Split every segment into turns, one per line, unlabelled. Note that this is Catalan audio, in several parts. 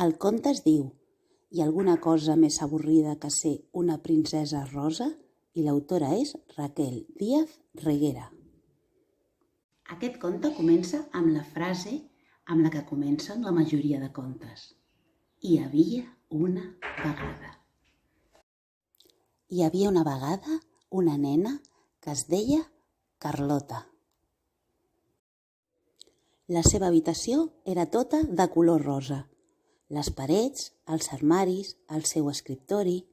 El conte es diu «Hi ha alguna cosa més avorrida que ser una princesa rosa?» i l'autora és Raquel Díaz Reguera. Aquest conte comença amb la frase amb la que comencen la majoria de contes. Hi havia una vegada. Hi havia una vegada una nena que es deia Carlota. La seva habitació era tota de color rosa. Les parets, els armaris, el seu escriptori.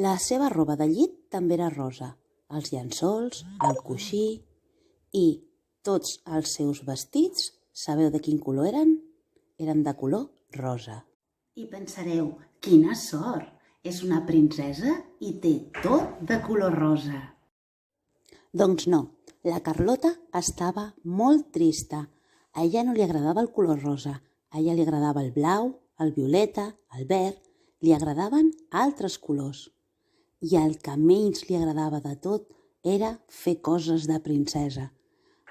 La seva roba de llit també era rosa, els llençols, el coixí i tots els seus vestits, sabeu de quin color eren? Eren de color rosa. I pensareu, quina sort! És una princesa i té tot de color rosa. Doncs no, la Carlota estava molt trista. A ella no li agradava el color rosa, a ella li agradava el blau, el violeta, el verd, li agradaven altres colors. I el que menys li agradava de tot era fer coses de princesa.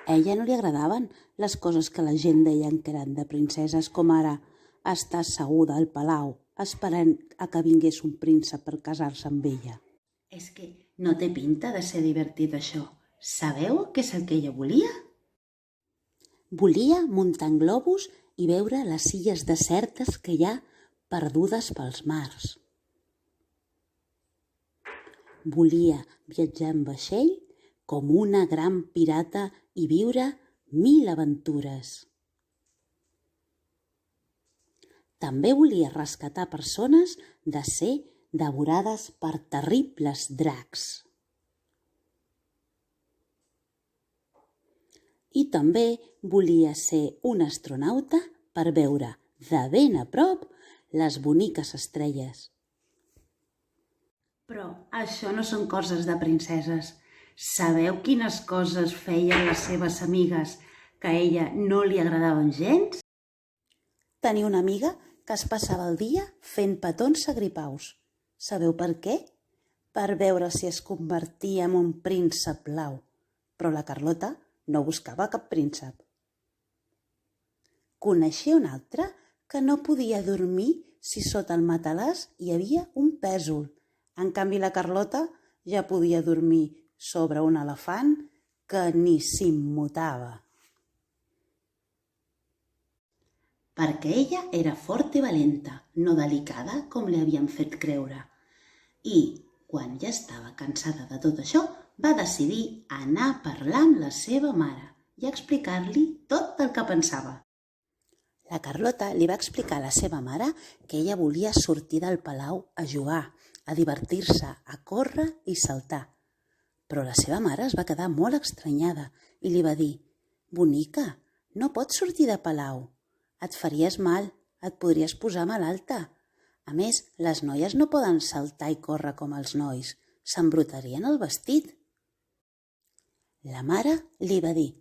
A ella no li agradaven les coses que la gent deien que eren de princeses, com ara estar asseguda al palau esperant a que vingués un príncep per casar-se amb ella. És que no té pinta de ser divertit això. Sabeu què és el que ella volia? Volia muntar en globus i veure les illes desertes que hi ha perdudes pels mars. Volia viatjar en vaixell com una gran pirata i viure 1000 aventures. També volia rescatar persones de ser devorades per terribles dracs. I també volia ser un astronauta per veure de ben a prop les boniques estrelles. Però això no són coses de princeses. Sabeu quines coses feien les seves amigues que a ella no li agradaven gens? Tenia una amiga que es passava el dia fent petons a gripaus. Sabeu per què? Per veure si es convertia en un príncep blau. Però la Carlota no buscava cap príncep. Coneixia un altre que no podia dormir si sota el matalàs hi havia un pèsol. En canvi, la Carlota ja podia dormir sobre un elefant que ni s'immutava. Perquè ella era forta i valenta, no delicada com li havien fet creure. I, quan ja estava cansada de tot això, va decidir anar a parlar amb la seva mare i explicar-li tot el que pensava. La Carlota li va explicar a la seva mare que ella volia sortir del palau a jugar, a divertir-se, a córrer i saltar. Però la seva mare es va quedar molt estranyada i li va dir: «Bonica, no pots sortir de palau. Et faries mal, et podries posar malalta. A més, les noies no poden saltar i córrer com els nois, s'embrutarien el vestit». La mare li va dir: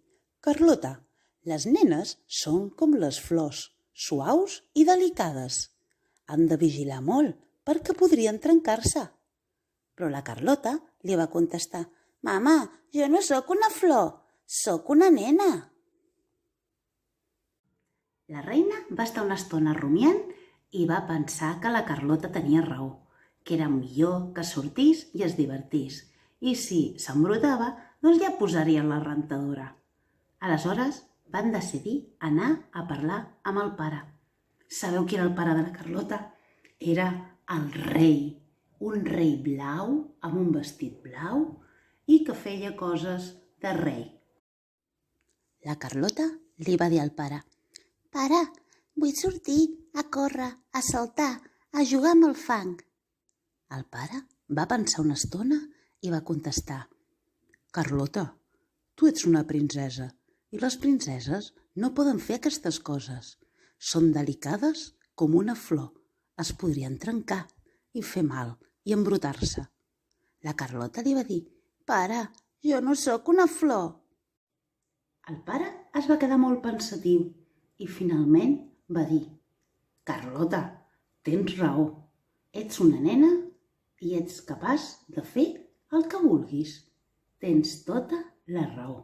«Carlota, les nenes són com les flors, suaus i delicades. Han de vigilar molt perquè podrien trencar-se». Però la Carlota li va contestar: «Mama, jo no sóc una flor, sóc una nena». La reina va estar una estona rumiant i va pensar que la Carlota tenia raó, que era millor que sortís i es divertís, i si s'embrutava, doncs ja posarien la rentadora. Aleshores van decidir anar a parlar amb el pare. Sabeu qui era el pare de la Carlota? Era el rei, un rei blau amb un vestit blau i que feia coses de rei. La Carlota li va dir al pare: «Pare, vull sortir a córrer, a saltar, a jugar amb el fang». El pare va pensar una estona i va contestar: «Carlota, tu ets una princesa i les princeses no poden fer aquestes coses. Són delicades com una flor, es podrien trencar i fer mal i embrutar-se». La Carlota li va dir: «Pare, jo no sóc una flor». El pare es va quedar molt pensatiu i finalment va dir: «Carlota, tens raó. Ets una nena i ets capaç de fer el que vulguis. Tens tota la raó».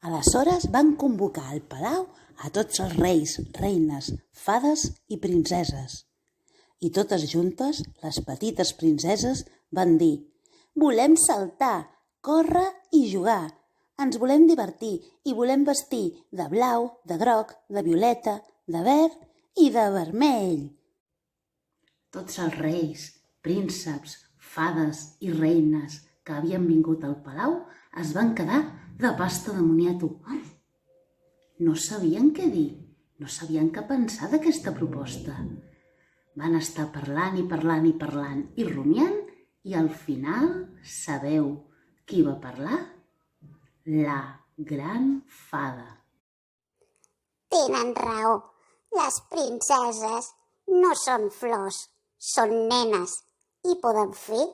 Aleshores van convocar al palau a tots els reis, reines, fades i princeses. I totes juntes, les petites princeses van dir: «Volem saltar, córrer i jugar. Ens volem divertir i volem vestir de blau, de groc, de violeta, de verd i de vermell». Tots els reis, prínceps, fades i reines que havien vingut al palau es van quedar de pasta de moniato. No sabien què dir, no sabien què pensar d'aquesta proposta. Van estar parlant i parlant i parlant i rumiant i al final sabeu qui va parlar? La gran fada.
Tenen raó. Les princeses no són flors, són nenes i poden fer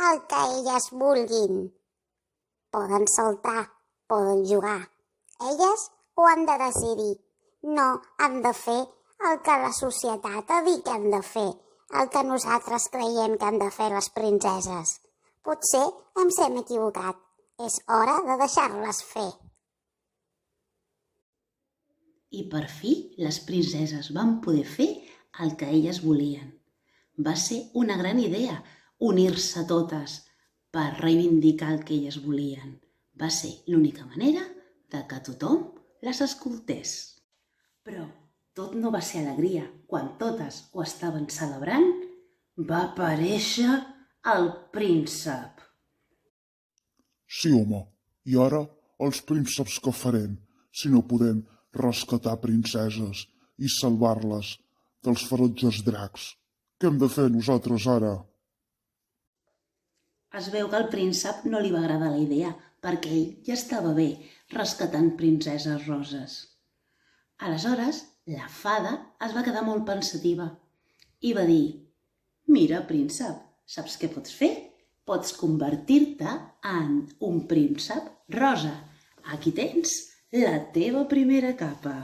el que elles vulguin. Poden saltar, poden jugar. Elles ho han de decidir. No han de fer el que la societat ha dit que han de fer, el que nosaltres creiem que han de fer les princeses. Potser ens hem equivocat. És hora de deixar-les fer.
I per fi les princeses van poder fer el que elles volien. Va ser una gran idea unir-se totes per reivindicar el que elles volien. Va ser l'única manera de que tothom les escoltés. Però tot no va ser alegria. Quan totes ho estaven celebrant, va aparèixer el príncep.
Sí, home, i ara els prínceps què farem si no podem rescatar princeses i salvar-les dels ferotges dracs? Què hem de fer nosaltres ara?
Es veu que al príncep no li va agradar la idea, perquè ell ja estava bé rescatant princeses roses. Aleshores, la fada es va quedar molt pensativa i va dir: «Mira, príncep, saps què pots fer? Pots convertir-te en un príncep rosa. Aquí tens la teva primera capa».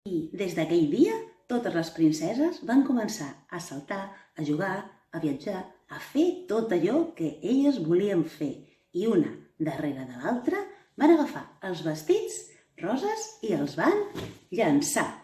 I des d'aquell dia, totes les princeses van començar a saltar, a jugar, a viatjar, a fer tot allò que elles volien fer. I una darrere de l'altra van agafar els vestits roses i els van llançar.